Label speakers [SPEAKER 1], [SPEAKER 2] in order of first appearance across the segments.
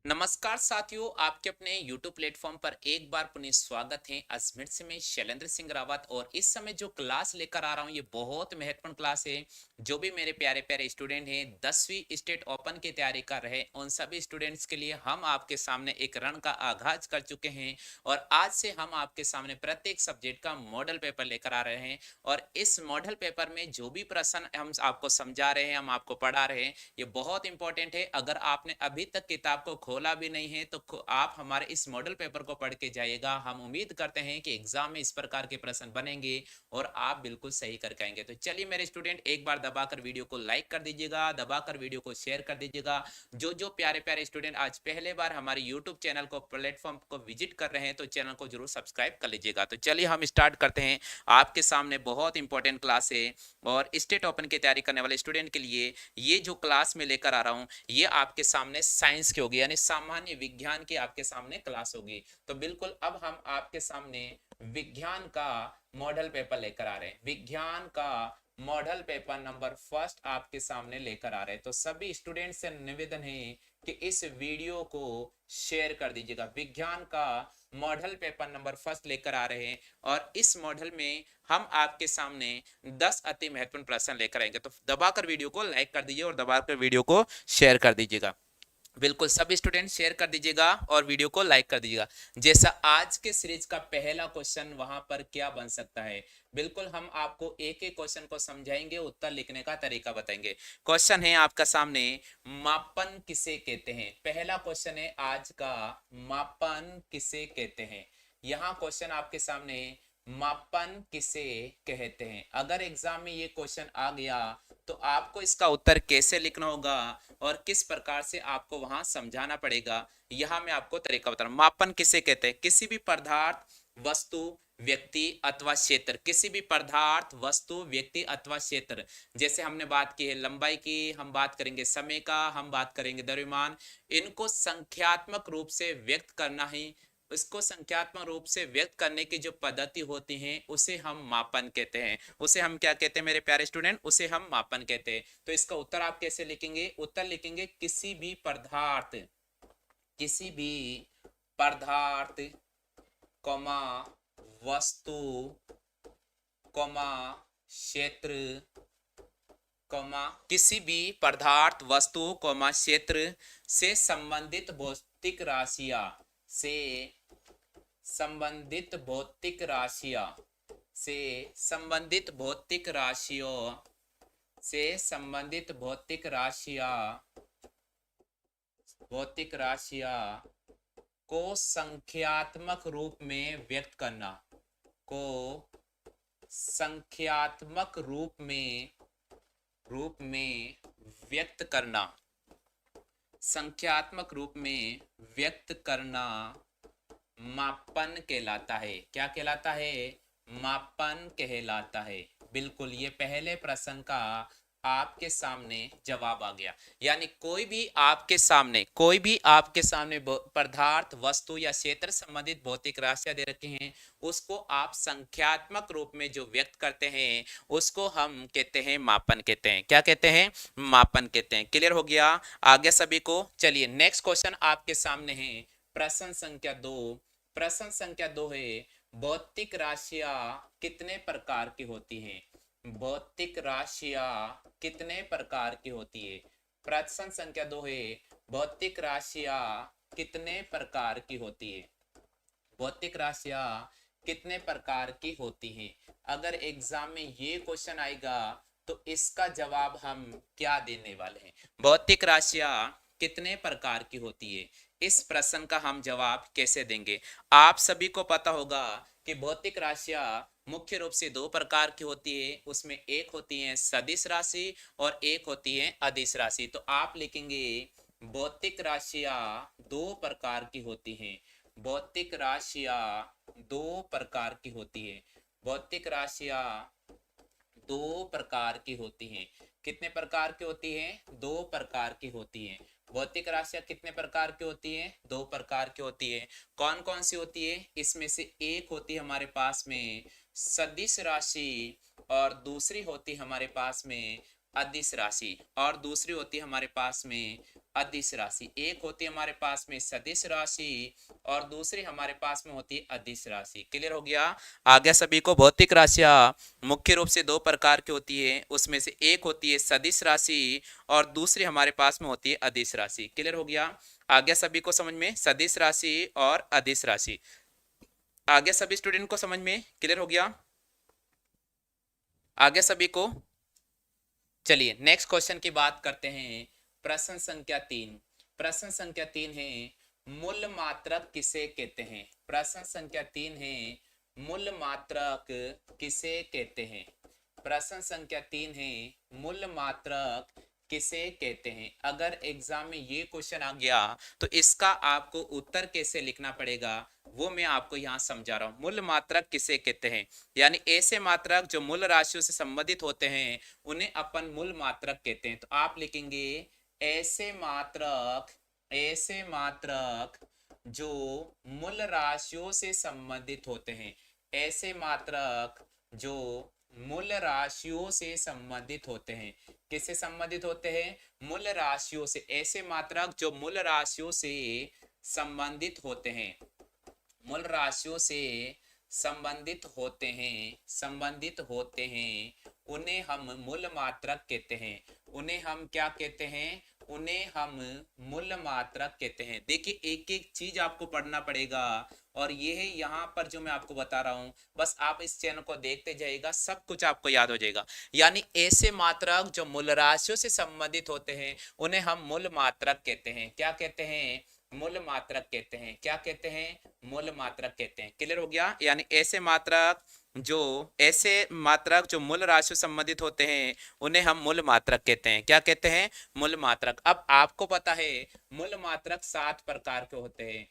[SPEAKER 1] नमस्कार साथियों, आपके अपने YouTube प्लेटफॉर्म पर एक बार पुनः स्वागत है। अजमेर से मैं शैलेंद्र सिंह रावत और इस समय जो क्लास लेकर आ रहा हूँ ये बहुत महत्वपूर्ण क्लास है। जो भी मेरे प्यारे प्यारे स्टूडेंट हैं 10वीं स्टेट ओपन की तैयारी कर रहे हैं उन सभी स्टूडेंट्स के लिए हम आपके सामने एक रण का आगाज कर चुके हैं और आज से हम आपके सामने प्रत्येक सब्जेक्ट का मॉडल पेपर लेकर आ रहे हैं। और इस मॉडल पेपर में जो भी प्रश्न हम आपको समझा रहे हैं, हम आपको पढ़ा रहे हैं, ये बहुत इंपॉर्टेंट है। अगर आपने अभी तक किताब को खोला भी नहीं है तो आप हमारे इस मॉडल पेपर को पढ़ के जाइएगा। हम उम्मीद करते हैं कि एग्जाम में इस प्रकार के प्रश्न बनेंगे और आप बिल्कुल सही करके आएंगे। तो चलिए मेरे स्टूडेंट, एक बार दबाकर वीडियो को लाइक कर दीजिएगा, दबाकर वीडियो को शेयर कर दीजिएगा। जो जो प्यारे प्यारे स्टूडेंट आज पहले बार हमारे यूट्यूब चैनल को प्लेटफॉर्म को विजिट कर रहे हैं तो चैनल को जरूर सब्सक्राइब कर लीजिएगा। तो चलिए हम स्टार्ट करते हैं। आपके सामने बहुत इंपॉर्टेंट क्लास है और स्टेट ओपन की तैयारी करने वाले स्टूडेंट के लिए ये जो क्लास में लेकर आ रहा हूं ये आपके सामने साइंस की होगी, यानी सामान्य विज्ञान की आपके सामने क्लास होगी। तो बिल्कुल अब हम आपके सामने विज्ञान का मॉडल पेपर लेकर आ रहे हैं। विज्ञान का मॉडल पेपर नंबर फर्स्ट आपके सामने लेकर आ रहे हैं। तो सभी स्टूडेंट से निवेदन है कि इस वीडियो को शेयर कर दीजिएगा। विज्ञान का मॉडल पेपर नंबर फर्स्ट लेकर आ रहे हैं और इस मॉडल में हम आपके सामने 10 अति महत्वपूर्ण प्रश्न लेकर आएंगे। तो दबाकर वीडियो को लाइक कर दीजिए और दबाकर वीडियो को शेयर कर दीजिएगा। बिल्कुल सभी स्टूडेंट शेयर कर दीजिएगा और वीडियो को लाइक कर दीजिएगा। जैसा आज के सीरीज का पहला क्वेश्चन वहां पर क्या बन सकता है, बिल्कुल हम आपको एक एक क्वेश्चन को समझाएंगे, उत्तर लिखने का तरीका बताएंगे। क्वेश्चन है आपका सामने, मापन किसे कहते हैं। पहला क्वेश्चन है आज का, मापन किसे कहते हैं। यहाँ क्वेश्चन आपके सामने, मापन किसे कहते हैं। अगर एग्जाम में ये क्वेश्चन आ गया तो आपको इसका उत्तर कैसे लिखना होगा और किस प्रकार से आपको वहां समझाना पड़ेगा, यहां मैं आपको तरीका बता रहा हूं। मापन किसे कहते हैं, किसी भी पदार्थ, वस्तु, व्यक्ति अथवा क्षेत्र। किसी भी पदार्थ, वस्तु, व्यक्ति अथवा क्षेत्र। जैसे हमने बात की है लंबाई की, हम बात करेंगे समय का, हम बात करेंगे द्रव्यमान। इनको संख्यात्मक रूप से व्यक्त करना ही, इसको संख्यात्मक रूप से व्यक्त करने की जो पद्धति होती है उसे हम मापन कहते हैं। उसे हम क्या कहते हैं मेरे प्यारे स्टूडेंट, उसे हम मापन कहते हैं। तो इसका उत्तर आप कैसे लिखेंगे, उत्तर लिखेंगे किसी भी पदार्थ, किसी भी पदार्थ कॉमा वस्तु कॉमा क्षेत्र कॉमा किसी भी पदार्थ, वस्तु कॉमा क्षेत्र से संबंधित भौतिक राशियां, से संबंधित भौतिक राशियां, से संबंधित भौतिक राशियों, से संबंधित भौतिक राशियां, भौतिक राशियां को संख्यात्मक रूप में व्यक्त करना, को संख्यात्मक रूप में व्यक्त करना, संख्यात्मक रूप में व्यक्त करना मापन कहलाता है। क्या कहलाता है, मापन कहलाता है। बिल्कुल ये पहले प्रश्न का आपके सामने जवाब आ गया। यानी कोई भी आपके सामने, कोई भी आपके सामने पदार्थ, वस्तु या क्षेत्र संबंधित भौतिक राशियां दे रखे हैं, उसको आप संख्यात्मक रूप में जो व्यक्त करते हैं उसको हम कहते हैं मापन कहते हैं। क्या कहते हैं, मापन कहते हैं। क्लियर हो गया आगे सभी को। चलिए नेक्स्ट क्वेश्चन आपके सामने है, प्रश्न संख्या 2। प्रश्न संख्या 2 है, भौतिक राशियां कितने प्रकार की होती हैं। भौतिक राशियां कितने प्रकार की होती है। प्रश्न संख्या 2 है, भौतिक राशियां कितने प्रकार की होती है। भौतिक राशियां कितने प्रकार की होती हैं। अगर एग्जाम में ये क्वेश्चन आएगा तो इसका जवाब हम क्या देने वाले हैं, भौतिक राशियां कितने प्रकार की होती है। इस प्रश्न का हम जवाब कैसे देंगे। आप सभी को पता होगा कि भौतिक राशियां मुख्य रूप से दो प्रकार की होती है। उसमें एक होती है सदिश राशि और एक होती है अदिश राशि। तो आप लिखेंगे भौतिक राशियां दो प्रकार की होती हैं। भौतिक राशियां दो प्रकार की होती है। भौतिक राशियां दो प्रकार की होती हैं। कितने प्रकार की होती हैं, दो प्रकार की होती हैं। भौतिक राशियां कितने प्रकार की होती हैं, दो प्रकार की होती है। कौन कौन सी होती है, इसमें से एक होती है हमारे पास में सदिश राशि और दूसरी होती है हमारे पास में अदिश राशि, और दूसरी होती है हमारे पास में अदिश राशि। एक होती है हमारे पास में सदिश राशि और दूसरी हमारे पास में होती है अदिश राशि। क्लियर हो गया? आ गया सभी को? भौतिक राशियां मुख्य रूप से दो प्रकार की होती है, उसमें से एक होती है सदिश राशि और दूसरी हमारे पास में होती है अदिश राशि। क्लियर हो गया? आ गया सभी को समझ में? सदिश राशि और अदिश राशि आ गया सभी स्टूडेंट को समझ में? क्लियर हो गया? आ गया सभी को? चलिए नेक्स्ट क्वेश्चन की बात करते हैं। प्रश्न संख्या 3। प्रश्न संख्या 3 है मूल मात्रक किसे कहते हैं? प्रश्न संख्या 3 है मूल मात्रक किसे कहते हैं? प्रश्न संख्या 3 है मूल मात्रक किसे कहते हैं? अगर एग्जाम में ये क्वेश्चन आ गया तो इसका आपको उत्तर कैसे लिखना पड़ेगा वो मैं आपको यहाँ समझा रहा हूँ। मूल मात्रक किसे कहते हैं? यानी ऐसे मात्रक जो मूल राशियों से संबंधित होते हैं उन्हें अपन मूल मात्रक कहते हैं। तो आप लिखेंगे ऐसे मात्रक जो मूल राशियों से संबंधित होते हैं। ऐसे मात्रक जो मूल राशियों से संबंधित होते हैं। किससे संबंधित होते हैं? मूल राशियों से। ऐसे मात्रक जो मूल राशियों से संबंधित होते हैं, मूल राशियों से संबंधित होते हैं उन्हें हम मूल मात्रक कहते हैं। उन्हें हम क्या कहते हैं? उन्हें हम मूल मात्रक कहते हैं। देखिए एक एक चीज आपको पढ़ना पड़ेगा और ये है यहाँ पर जो मैं आपको बता रहा हूँ, बस आप इस चैनल को देखते जाइएगा, सब कुछ आपको याद हो जाएगा। यानी ऐसे मात्रक जो मूल राशियों से संबंधित होते हैं उन्हें हम मूल मात्रक कहते हैं। क्या कहते हैं? मूल मात्रक कहते हैं। क्या कहते हैं? मूल मात्रक कहते हैं। क्लियर हो गया? यानी ऐसे मात्रक जो मूल राशियों से संबंधित होते हैं उन्हें हम मूल मात्रक कहते हैं। क्या कहते हैं? मूल मात्रक। अब आपको पता है मूल मात्रक 7 प्रकार के होते हैं।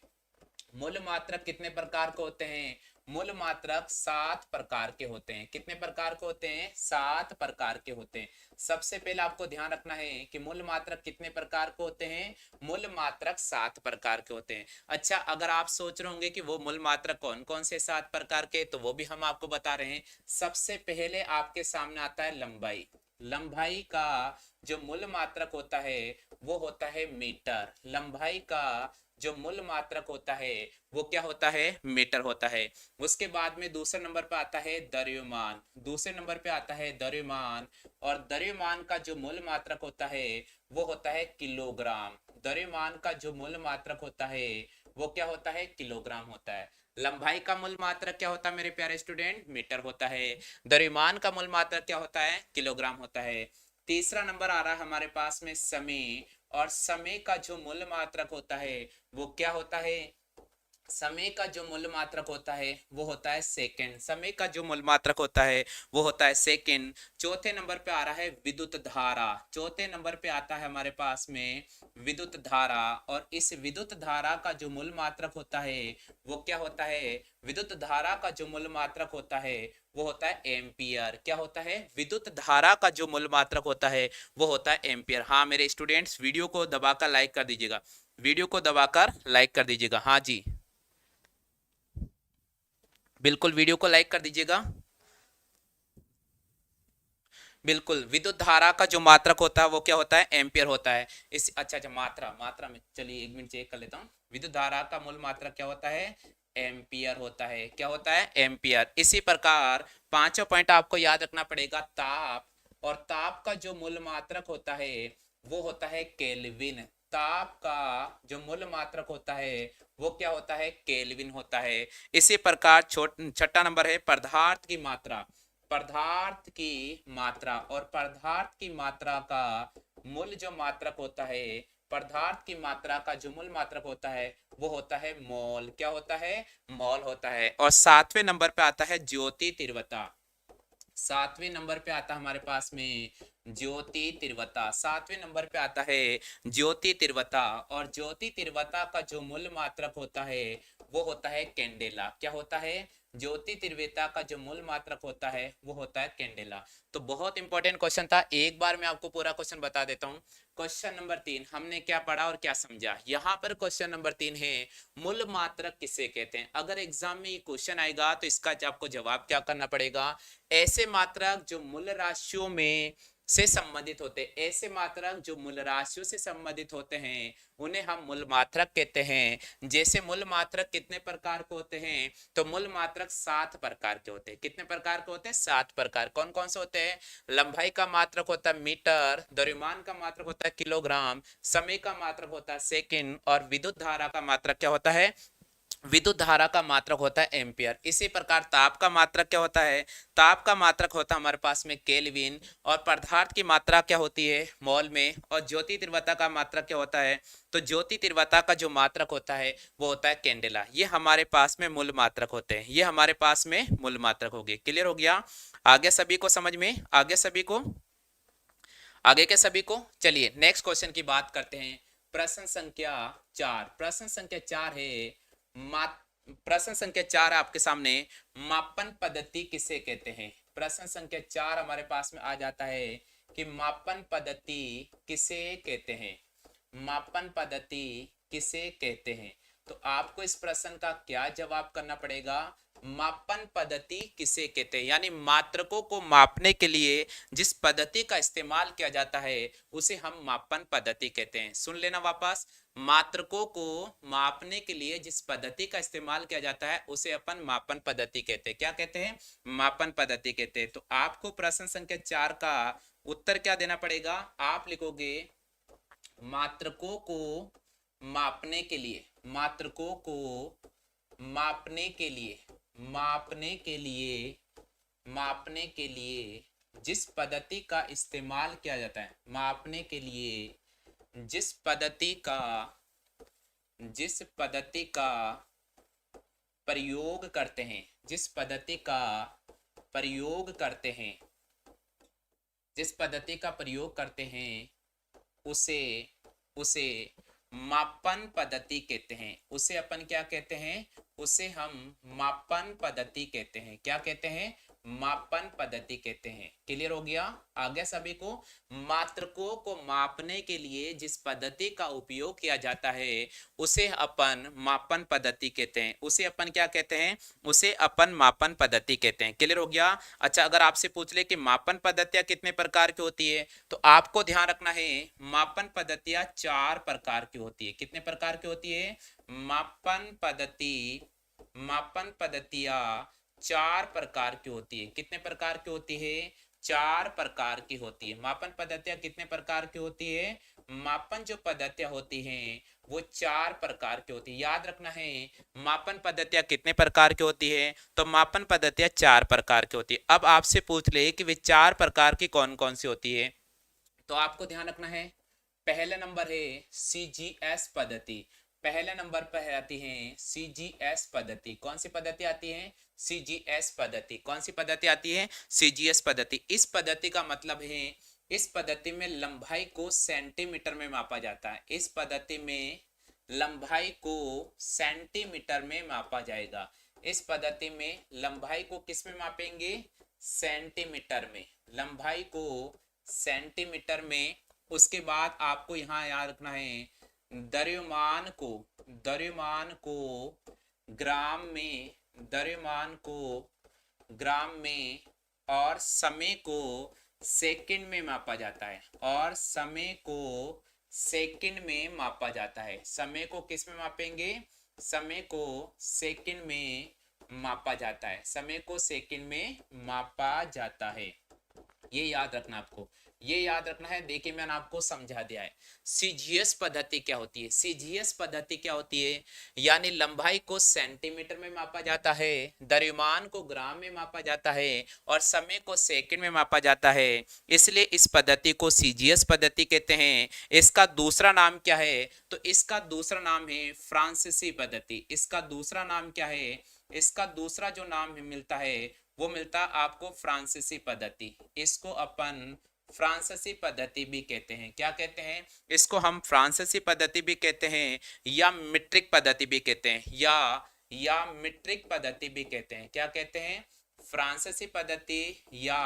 [SPEAKER 1] मूल मात्रक कितने प्रकार के होते हैं? मूल मात्रक 7 प्रकार के होते हैं। कितने प्रकार के होते हैं? 7 प्रकार के होते हैं। सबसे पहले आपको ध्यान रखना है कि मूल मात्रक कितने प्रकार के होते हैं? मूल मात्रक 7 प्रकार के होते हैं। अच्छा, अगर आप सोच रहे होंगे कि वो मूल मात्रक कौन कौन से 7 प्रकार के, तो वो भी हम आपको बता रहे हैं। सबसे पहले आपके सामने आता है लंबाई। लंबाई का जो मूल मात्रक होता है वो होता है मीटर। लंबाई का जो मूल मात्रक होता है वो क्या होता है? मीटर होता है। उसके बाद में दूसरे नंबर पे आता है द्रव्यमान। दूसरे नंबर पे आता है द्रव्यमान और द्रव्यमान का जो मूल मात्रक होता है वो होता है किलोग्राम। द्रव्यमान का जो मूल मात्रक होता है वो क्या होता है? किलोग्राम होता है। लंबाई का मूल मात्रक क्या होता है मेरे प्यारे स्टूडेंट? मीटर होता है। द्रव्यमान का मूल मात्रक क्या होता है? किलोग्राम होता है। तीसरा नंबर आ रहा है हमारे पास में समय, और समय का जो मूल मात्रक होता है वो क्या होता है? समय का जो मूल मात्रक होता है वो होता है सेकंड। समय का जो मूल मात्रक होता है वो होता है सेकंड। चौथे नंबर पे आ रहा है विद्युत धारा। चौथे नंबर पे आता है हमारे पास में विद्युत धारा, और इस विद्युत धारा का जो मूल मात्रक होता है वो क्या होता है? विद्युत धारा का जो मूल मात्रक होता है वो होता है एम्पियर। क्या होता है? विद्युत धारा का जो मूल मात्रक होता है वो होता है एम्पियर। हाँ मेरे स्टूडेंट्स, वीडियो को दबाकर लाइक कर दीजिएगा। वीडियो को दबाकर लाइक कर दीजिएगा। हाँ जी, बिल्कुल वीडियो को लाइक कर दीजिएगा। बिल्कुल, विद्युत धारा का जो मात्रक होता है वो क्या होता है? एम्पियर होता है। इस अच्छा अच्छा, मात्रा मात्रा में चलिए एक मिनट चेक कर लेता हूँ। विद्युत धारा का मूल मात्रक क्या होता है? एम्पियर होता है। क्या होता है? एम्पियर। इसी प्रकार पांचवा पॉइंट आपको याद रखना पड़ेगा, ताप। और ताप का जो मूल मात्रक होता है वो होता है केल्विन। ताप का जो मूल मात्रक होता है वो क्या होता है? केल्विन होता है। इसी प्रकार छठा नंबर है पदार्थ की मात्रा। पदार्थ की मात्रा, और पदार्थ की मात्रा का मूल जो मात्रक होता है, पदार्थ की मात्रा का जो मूल मात्रक होता है वो होता है मोल। क्या होता है? मोल होता है। और सातवें नंबर पे आता है ज्योति तीव्रता। सातवें नंबर पे आता है हमारे पास में ज्योति तीव्रता। सातवें नंबर पे आता है ज्योति तीव्रता, और ज्योति तीव्रता का जो मूल मात्रक होता है वो होता है कैंडेला। क्या होता है? ज्योति तीव्रता का जो मूल मात्रक होता है वो होता है कैंडेला। तो बहुत इंपॉर्टेंट क्वेश्चन था, एक बार मैं आपको पूरा क्वेश्चन बता देता हूँ। क्वेश्चन नंबर 3 हमने क्या पढ़ा और क्या समझा। यहाँ पर क्वेश्चन नंबर 3 है मूल मात्रक किसे कहते हैं। अगर एग्जाम में ये क्वेश्चन आएगा तो इसका आपको जवाब क्या करना पड़ेगा? ऐसे मात्रक जो मूल राशियों में से संबंधित होते हैं। ऐसे मात्रक जो मूल राशियों से संबंधित होते हैं उन्हें हम मूल मात्रक कहते हैं। जैसे मूल मात्रक कितने प्रकार के होते हैं, तो मूल मात्रक 7 प्रकार के होते हैं। कितने प्रकार के होते हैं? 7 प्रकार। कौन कौन से होते हैं? लंबाई का मात्रक होता है मीटर, द्रव्यमान का मात्रक होता है किलोग्राम, समय का मात्रक होता है सेकंड, और विद्युत धारा का मात्रक क्या होता है? विद्युत धारा का मात्रक होता है एम्पियर। इसी प्रकार ताप का मात्रक क्या होता है? ताप का मात्रक होता है हमारे पास में केल्विन, और पदार्थ की मात्रा क्या होती है? मोल में। और ज्योति तीव्रता का मात्रक क्या होता है? तो ज्योति तीव्रता का जो मात्रक होता है वो होता है कैंडेला। ये हमारे पास में मूल मात्रक होते हैं, ये हमारे पास में मूल मात्रक हो गए। क्लियर हो गया? आगे सभी को समझ में? आगे सभी को, आगे के सभी को। चलिए नेक्स्ट क्वेश्चन की बात करते हैं। प्रश्न संख्या 4। प्रश्न संख्या 4 है प्रश्न संख्या 4 आपके सामने, मापन पद्धति किसे कहते हैं? प्रश्न संख्या 4 हमारे पास में आ जाता है कि मापन पद्धति किसे कहते हैं? मापन पद्धति किसे कहते हैं? तो आपको इस प्रश्न का क्या जवाब करना पड़ेगा? मापन पद्धति किसे कहते हैं, यानी मात्रकों को मापने के लिए जिस पद्धति का इस्तेमाल किया जाता है उसे हम मापन पद्धति कहते हैं। सुन लेना वापस, मात्रकों को मापने के लिए जिस पद्धति का इस्तेमाल किया जाता है उसे अपन मापन पद्धति कहते हैं। क्या कहते हैं? मापन पद्धति कहते हैं। तो आपको प्रश्न संख्या 4 का उत्तर क्या देना पड़ेगा? आप लिखोगे मात्रकों को मापने के लिए, मात्रकों को मापने के लिए, मापने के लिए, मापने के लिए जिस पद्धति का इस्तेमाल किया जाता है, मापने के लिए जिस पद्धति का प्रयोग करते हैं, जिस पद्धति का प्रयोग करते हैं, जिस पद्धति का प्रयोग करते हैं उसे मापन पद्धति कहते हैं। उसे अपन क्या कहते हैं? उसे हम मापन पद्धति कहते हैं। क्या कहते हैं? मापन पद्धति कहते हैं। क्लियर हो गया? आ गया सभी को? मात्रकों को मापने के लिए जिस पद्धति का उपयोग किया जाता है उसे अपन मापन पद्धति कहते हैं। उसे अपन क्या कहते हैं? उसे अपन मापन पद्धति कहते हैं। क्लियर हो गया? अच्छा, अगर आपसे पूछ ले कि मापन पद्धतियां कितने प्रकार की होती है, तो आपको ध्यान रखना है मापन पद्धतियां 4 प्रकार की होती है। कितने प्रकार की होती है? मापन पद्धतियां 4 प्रकार की होती है। कितने प्रकार की होती है? 4 प्रकार की होती है। मापन पद्धतियां कितने प्रकार की होती है? मापन जो पद्धतियां होती हैं वो 4 प्रकार की होती है। याद रखना है मापन पद्धतियां कितने प्रकार की होती है? तो मापन पद्धतियां 4 प्रकार की होती है। अब आपसे पूछ ले कि वे 4 प्रकार की कौन कौन सी होती है, तो आपको ध्यान रखना है पहले नंबर है CGS पद्धति। पहले नंबर पर आती है CGS पद्धति। कौन सी पद्धति आती है? CGS पद्धति। कौन सी पद्धति आती है? CGS पद्धति। इस पद्धति का मतलब है इस पद्धति में लंबाई को सेंटीमीटर में मापा जाता है। इस पद्धति में लंबाई को सेंटीमीटर में मापा जाएगा। इस पद्धति में लंबाई को किस में मापेंगे? सेंटीमीटर में। लंबाई को सेंटीमीटर में। उसके बाद आपको यहाँ याद रखना है द्रव्यमान को ग्राम में, द्रव्यमान को ग्राम में, और समय को सेकंड में मापा जाता है, और समय को सेकंड में मापा जाता है। समय को किस में मापेंगे? समय को सेकंड में मापा जाता है। समय को सेकंड में मापा जाता है। ये याद रखना, आपको ये याद रखना है। देखिए मैंने आपको समझा दिया है। CGS पद्धति क्या होती है? CGS पद्धति क्या होती है? यानी लंबाई को सेंटीमीटर में मापा जाता है, द्रव्यमान को ग्राम में मापा जाता है, और समय को सेकंड में मापा जाता है। इसलिए इस पद्धति को CGS पद्धति कहते हैं। इसका दूसरा नाम क्या है? तो इसका दूसरा नाम है फ्रांसीसी पद्धति। इसका दूसरा नाम क्या है? इसका दूसरा जो नाम मिलता है वो मिलता आपको फ्रांसीसी पद्धति। इसको अपन फ्रांसीसी पद्धति भी कहते हैं। क्या कहते हैं? इसको हम फ्रांसीसी पद्धति भी कहते हैं, या मीट्रिक पद्धति भी कहते हैं, या मीट्रिक पद्धति भी कहते हैं। क्या कहते हैं? फ्रांसीसी पद्धति या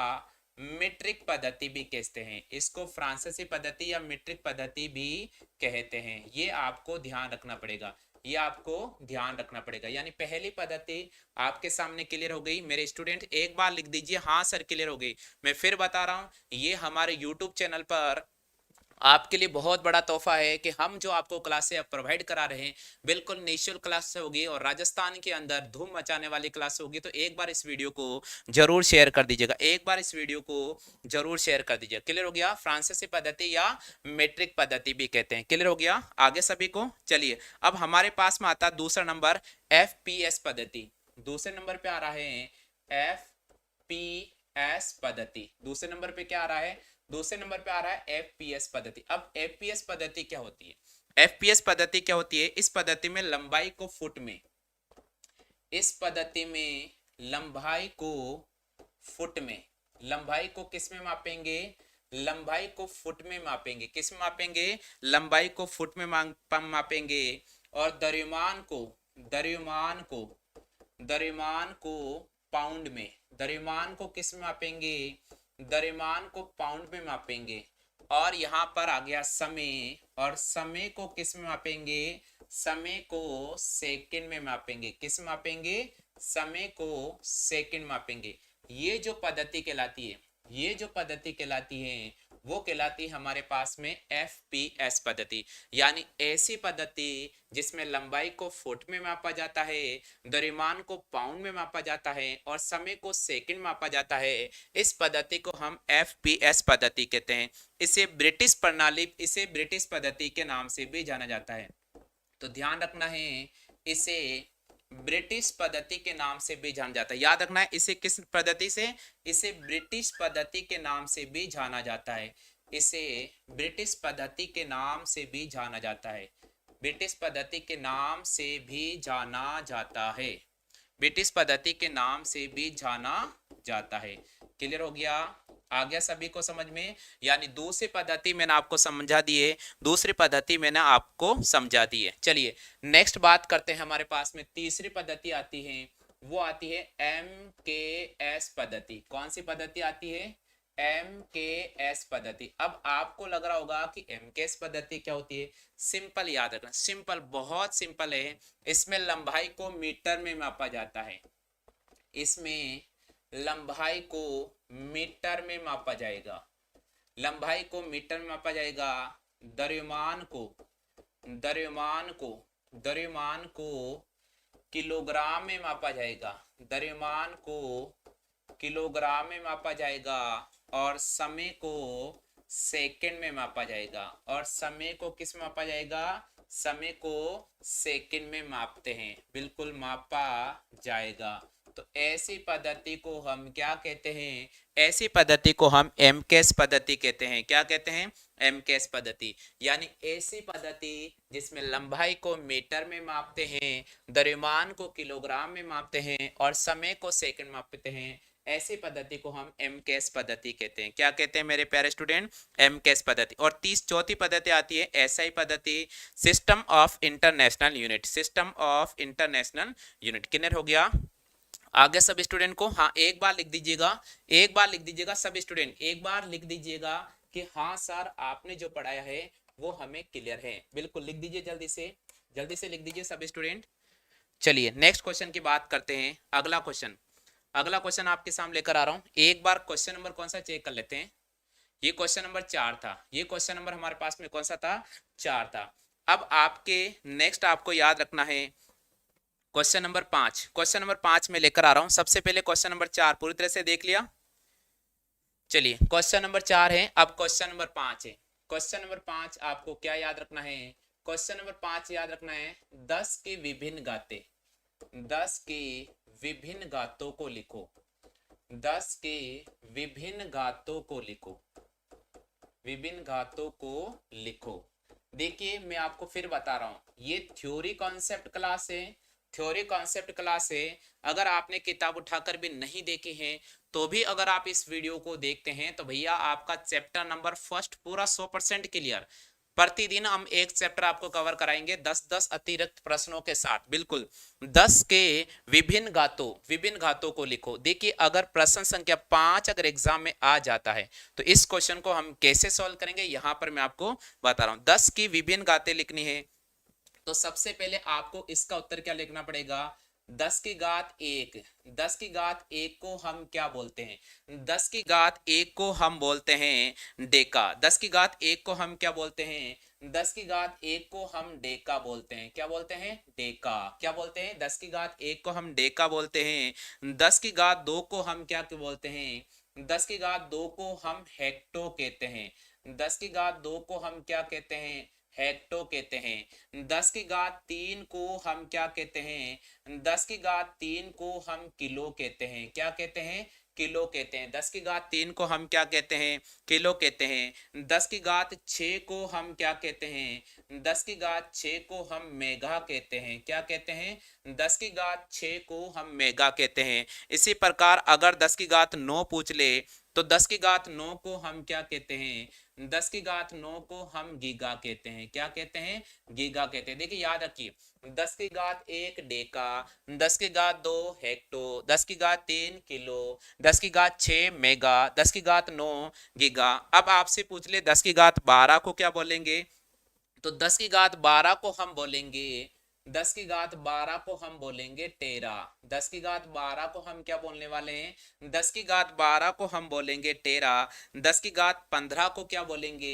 [SPEAKER 1] मीट्रिक पद्धति भी कहते हैं। इसको फ्रांसीसी पद्धति या मीट्रिक पद्धति भी कहते हैं। ये आपको ध्यान रखना पड़ेगा। ये आपको ध्यान रखना पड़ेगा। यानी पहली पद्धति आपके सामने क्लियर हो गई मेरे स्टूडेंट, एक बार लिख दीजिए हाँ सर क्लियर हो गई। मैं फिर बता रहा हूं, ये हमारे यूट्यूब चैनल पर आपके लिए बहुत बड़ा तोहफा है कि हम जो आपको क्लासें प्रोवाइड करा रहे हैं बिल्कुल निःशुल्क क्लास होगी और राजस्थान के अंदर धूम मचाने वाली क्लास होगी। तो एक बार इस वीडियो को जरूर शेयर कर दीजिएगा, एक बार इस वीडियो को जरूर शेयर कर दीजिएगा। क्लियर हो गया? फ्रांसीसी पद्धति या मेट्रिक पद्धति भी कहते हैं। क्लियर हो गया आगे सभी को? चलिए अब हमारे पास में आता है दूसरा नंबर FPS पद्धति। दूसरे नंबर पे आ रहा है FPS पद्धति। दूसरे नंबर पे क्या आ रहा है? दूसरे नंबर पे आ रहा है FPS पद्धति। अब FPS पद्धति क्या होती है? FPS पद्धति क्या होती है? इस पद्धति में लंबाई को फुट में, इस पद्धति में लंबाई को फुट में, लंबाई को किस में मापेंगे? लंबाई को फुट में मापेंगे। किस में मापेंगे? लंबाई को फुट में मापेंगे। और द्रव्यमान को, द्रव्यमान को, द्रव्यमान को पाउंड में, द्रव्यमान को किस में मापेंगे? द्रव्यमान को पाउंड में मापेंगे। और यहाँ पर आ गया समय, और समय को किस में मापेंगे? समय को सेकंड में मापेंगे। किस में मापेंगे? समय को सेकंड मापेंगे। ये जो पद्धति कहलाती है, ये जो पद्धति कहलाती है वो कहलाती है हमारे पास में FPS पद्धति। यानी ऐसी पद्धति जिसमें लंबाई को फुट में मापा जाता है, द्रव्यमान को पाउंड में मापा जाता है और समय को सेकंड मापा जाता है। इस पद्धति को हम FPS पद्धति कहते हैं। इसे ब्रिटिश प्रणाली, इसे ब्रिटिश पद्धति के नाम से भी जाना जाता है। तो ध्यान रखना है, इसे ब्रिटिश पद्धति के नाम से भी जाना जाता है। याद रखना है इसे किस पद्धति से? इसे ब्रिटिश पद्धति के नाम से भी जाना जाता है। इसे ब्रिटिश पद्धति के नाम से भी जाना जाता है। ब्रिटिश पद्धति के नाम से भी जाना जाता है। ब्रिटिश पद्धति के नाम से भी जाना जाता है। क्लियर हो गया? आ गया सभी को समझ में? यानी दूसरी पद्धति मैंने आपको समझा दी है, दूसरी पद्धति मैंने आपको समझा दी है। चलिए नेक्स्ट बात करते हैं। हमारे पास में तीसरी पद्धति आती है, वो आती है MKS पद्धति। कौन सी पद्धति आती है? MKS पद्धति। अब आपको लग रहा होगा कि MKS पद्धति क्या होती है? सिंपल याद रखना, सिंपल, बहुत सिंपल है। इसमें लंबाई को मीटर में मापा जाता है। इसमें लंबाई को मीटर में मापा जाएगा। लंबाई को मीटर में मापा जाएगा। द्रव्यमान को, द्रव्यमान को, द्रव्यमान को किलोग्राम में मापा जाएगा। द्रव्यमान को किलोग्राम में मापा जाएगा। और समय को सेकंड में मापा जाएगा। और समय को किस में मापा जाएगा? समय को सेकंड में मापते हैं। बिल्कुल मापा जाएगा। तो ऐसी पद्धति को हम क्या कहते हैं? ऐसी पद्धति को हम MKS पद्धति कहते हैं। क्या कहते हैं? MKS पद्धति। यानी ऐसी पद्धति जिसमें लंबाई को मीटर में मापते हैं, द्रव्यमान को किलोग्राम में मापते हैं और समय को सेकंड मापते हैं, ऐसी पद्धति को हम MKS पद्धति कहते हैं। क्या कहते हैं मेरे प्यारे स्टूडेंट? MKS पद्धति। और चौथी पद्धति आती है SI पद्धति, system of international unit. System of international unit. Clear हो गया? आगे सब स्टूडेंट को हाँ एक बार लिख दीजिएगा, एक बार लिख दीजिएगा सब स्टूडेंट, एक बार लिख दीजिएगा कि हाँ सर आपने जो पढ़ाया है वो हमें क्लियर है। बिल्कुल लिख दीजिए, जल्दी से लिख दीजिए सब स्टूडेंट। चलिए नेक्स्ट क्वेश्चन की बात करते हैं। अगला क्वेश्चन आपके सामने लेकर आ रहा हूं। एक बार क्वेश्चन नंबर कौन सा चेक कर लेते हैं। ये क्वेश्चन नंबर 4 था। ये क्वेश्चन नंबर हमारे पास में कौन सा था? 4 था। अब आपके नेक्स्ट आपको याद रखना है क्वेश्चन नंबर 5। क्वेश्चन नंबर 5 में लेकर आ रहा हूं। सबसे पहले क्वेश्चन नंबर 4 पूरी तरह से देख लिया। चलिए क्वेश्चन नंबर 4 है, अब क्वेश्चन नंबर 5 है। क्वेश्चन नंबर 5 आपको क्या याद रखना है? क्वेश्चन नंबर 5 याद रखना है 10 की विभिन्न गाते, 10 की विभिन्न गातों को लिखो। 10 के विभिन्न घातों को लिखो, विभिन्न घातों को लिखो। देखिए मैं आपको फिर बता रहा हूं, ये थ्योरी कॉन्सेप्ट क्लास है, थ्योरी कॉन्सेप्ट क्लास है। अगर आपने किताब उठाकर भी नहीं देखी है तो भी अगर आप इस वीडियो को देखते हैं तो भैया आपका चैप्टर नंबर फर्स्ट पूरा 100% क्लियर। प्रतिदिन हम एक चैप्टर आपको कवर कराएंगे 10-10 अतिरिक्त प्रश्नों के साथ। बिल्कुल 10 के विभिन्न घातों को लिखो। देखिए अगर प्रश्न संख्या 5 अगर एग्जाम में आ जाता है तो इस क्वेश्चन को हम कैसे सॉल्व करेंगे यहाँ पर मैं आपको बता रहा हूँ। 10 की विभिन्न घातें लिखनी है। तो सबसे पहले आपको इसका उत्तर क्या लिखना पड़ेगा, 10 की घात 1। 10 की घात 1 को हम क्या बोलते हैं, 10 की घात 1 को हम बोलते हैं डेका। 10 की घात 1 को हम क्या बोलते हैं, 10 की घात 1 को हम डेका बोलते हैं। क्या बोलते हैं, डेका। क्या बोलते हैं, 10 की घात 1 को हम डेका बोलते हैं। 10 की घात 2 को हम क्या बोलते हैं, 10 की घात 2 को हम हेक्टो कहते हैं। 10 की घात 2 को हम क्या कहते हैं, हेक्टो कहते हैं। 10 की घात 3 को हम क्या कहते हैं, 10 की घात 3 को हम किलो कहते हैं। क्या कहते हैं, किलो कहते हैं। 10 की घात 3 को हम क्या कहते हैं, किलो कहते हैं। 10 की घात 6 को हम क्या कहते हैं, 10 की घात 6 को हम मेगा कहते हैं। क्या कहते हैं, 10 की घात 6 को हम मेगा कहते हैं। इसी प्रकार अगर 10 की घात 9 पूछ ले तो 10 की घात 9 को हम क्या कहते हैं, 10 की घात 9 को हम गीगा कहते हैं। क्या कहते हैं, गीगा कहते हैं। देखिए याद रखिए, 10 की घात 1 डेका, 10 की घात 2 हेक्टो, 10 की घात 3 किलो, 10 की घात 6 मेगा, 10 की घात 9 गीगा। अब आपसे पूछ ले 10 की घात 12 को क्या बोलेंगे, तो 10 की घात 12 को हम बोलेंगे, 10 की घात 12 को हम बोलेंगे टेरा। 10 की घात 12 को हम क्या बोलने वाले हैं, 10 की घात 12 को हम बोलेंगे टेरा। 10 की घात 15 को क्या बोलेंगे,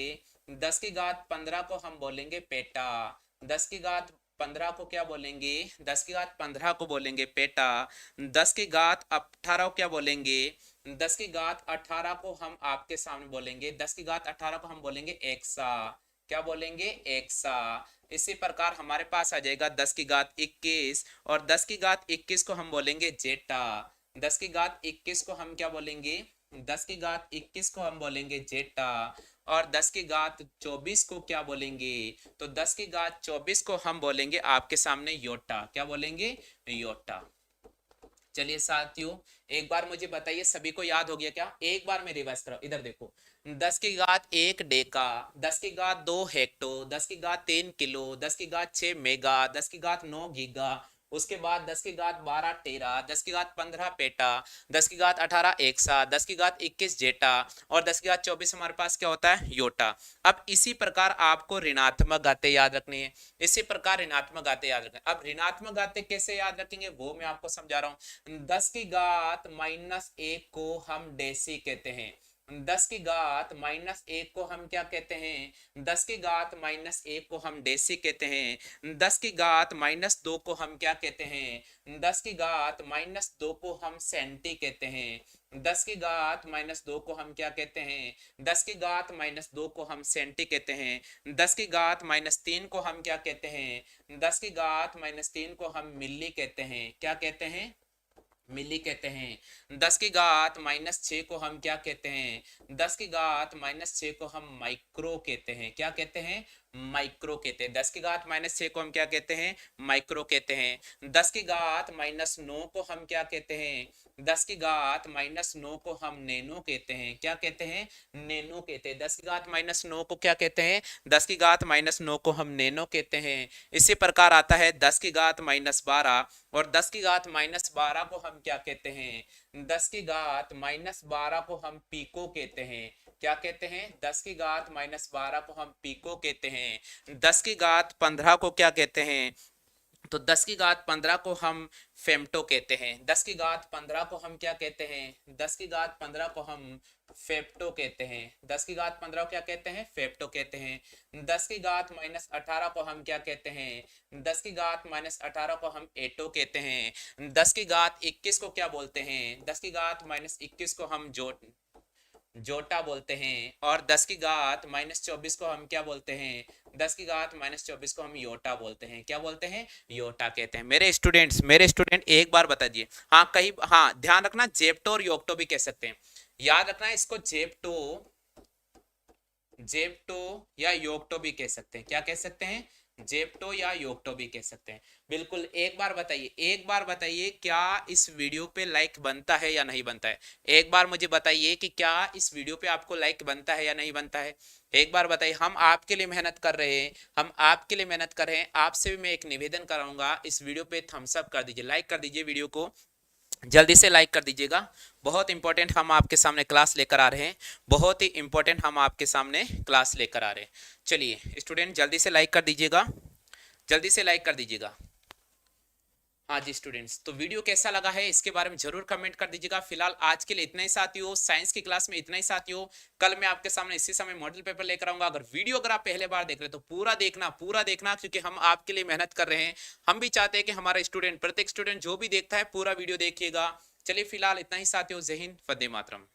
[SPEAKER 1] 10 की घात 15 को हम बोलेंगे पेटा। 10 की घात 15 को क्या बोलेंगे, 10 की घात 15 को बोलेंगे पेटा। 10 की घात 18 को क्या बोलेंगे, 10 की घात 18 को हम आपके सामने बोलेंगे, 10 की घात 18 को हम बोलेंगे एक्सा। क्या बोलेंगे, एक्सा। इसी प्रकार हमारे पास आ जाएगा 10 की घात 21, और 10 की घात 21 को हम बोलेंगे जेटा। 10 की घात 21 को हम क्या बोलेंगे, 10 की घात 21 को हम बोलेंगे जेटा। और 10 की घात 24 को क्या बोलेंगे, तो 10 की घात 24 को हम बोलेंगे आपके सामने योटा। क्या बोलेंगे, योटा। चलिए साथियों, एक बार मुझे बताइए, सभी को याद हो गया क्या, एक बार मैं रिवाइज करो। इधर देखो, 10 की घात 1 डेका, 10 की घात 2 हेक्टो, 10 की घात 3 किलो, 10 की घात 6 मेगा, 10 की घात 9 गीगा, उसके बाद 10 की घात 12 टेरा, 10 की घात 15 पेटा, 10 की घात 18 एक्सा, 10 की घात 21 जेटा, और 10 की घात 24 हमारे पास क्या होता है, योटा। अब इसी प्रकार आपको ऋणात्मक घातें याद रखनी है। इसी प्रकार ऋणात्मक घातें याद रखनी है। अब ऋणात्मक घातें कैसे याद रखेंगे वो मैं आपको समझा रहा हूं। 10 की घात -1 को हम डेसी कहते हैं। 10 की घात -1 को हम क्या कहते हैं, 10 की घात -1 को हम डेसी कहते हैं। 10 की घात -2 को हम क्या कहते हैं, 10 की घात -2 को हम सेंटी कहते हैं। 10 की घात -2 को हम क्या कहते हैं, 10 की घात -2 को हम सेंटी कहते हैं। 10 की घात -3 को हम क्या कहते हैं, 10 की घात -3 को हम मिली कहते हैं। क्या कहते हैं, मिली कहते हैं। 10 की घात -6 को हम क्या कहते हैं, 10 की घात -6 को हम माइक्रो कहते हैं। क्या कहते हैं, माइक्रो कहते हैं। 10 की घात -6 को हम क्या कहते हैं, माइक्रो कहते हैं। 10 की घात -9 को हम क्या कहते हैं, 10 की घात -9 को हम नैनो कहते हैं। क्या कहते हैं, नैनो कहते हैं। 10 की घात -9 को क्या कहते हैं, 10 की घात -9 को हम नैनो कहते हैं। इसी प्रकार आता है 10 की घात -12, और 10 की घात -12 को हम क्या कहते हैं, 10 की घात -12 को हम पीको कहते हैं। क्या कहते हैं, 10 की घात -12 को हम पीको कहते हैं। 10 की घात 15 को क्या कहते हैं, तो 10 की घात 15 को हम फेम्टो कहते हैं। 10 की घात 15 को हम क्या कहते हैं, 10 की घात 15 को हम फेप्टो कहते हैं। 10 की घात 15 को क्या कहते हैं, फेप्टो कहते हैं। 10 की घात -18 को हम क्या कहते हैं, 10 की घात -18 को हम एटो कहते हैं। 10 की घात 21 को क्या बोलते हैं, 10 की घात -21 को हम जोटा बोलते हैं। और 10 की घात -24 को हम क्या बोलते हैं, 10 की घात -24 को हम योटा बोलते हैं। क्या बोलते हैं, योटा कहते हैं। मेरे स्टूडेंट एक बार बता दिए, हाँ कहीं, हाँ ध्यान रखना, जेप्टो और योक्टो भी कह सकते हैं। याद रखना इसको, जेप्टो जेप्टो या योक्टो भी कह सकते हैं। क्या कह सकते हैं, जेप्टो या योक्टो भी कह सकते हैं। बिल्कुल, एक बार बताइए, एक बार बताइए, क्या इस वीडियो पे लाइक बनता है या नहीं बनता है। एक बार मुझे बताइए कि क्या इस वीडियो पे आपको लाइक बनता है या नहीं बनता है। एक बार बताइए। हम आपके लिए मेहनत कर रहे हैं, हम आपके लिए मेहनत कर रहे हैं। आपसे भी मैं एक निवेदन कराऊंगा, इस वीडियो पे थम्स अप कर दीजिए, लाइक कर दीजिए, वीडियो को जल्दी से लाइक कर दीजिएगा। बहुत इंपॉर्टेंट हम आपके सामने क्लास लेकर आ रहे हैं, बहुत ही इंपॉर्टेंट हम आपके सामने क्लास लेकर आ रहे हैं। चलिए स्टूडेंट, जल्दी से लाइक कर दीजिएगा, जल्दी से लाइक कर दीजिएगा। हाँ जी स्टूडेंट्स, तो वीडियो कैसा लगा है इसके बारे में जरूर कमेंट कर दीजिएगा। फिलहाल आज के लिए इतना ही साथियों, साइंस की क्लास में इतना ही साथियों। कल मैं आपके सामने इसी समय मॉडल पेपर लेकर आऊंगा। अगर वीडियो अगर आप पहले बार देख रहे हैं तो पूरा देखना, क्योंकि हम आपके लिए मेहनत कर रहे हैं। हम भी चाहते हैं कि हमारा स्टूडेंट, प्रत्येक स्टूडेंट जो भी देखता है पूरा वीडियो देखिएगा। चलिए फिलहाल इतना ही साथियों, जय हिंद, वंदे मातरम।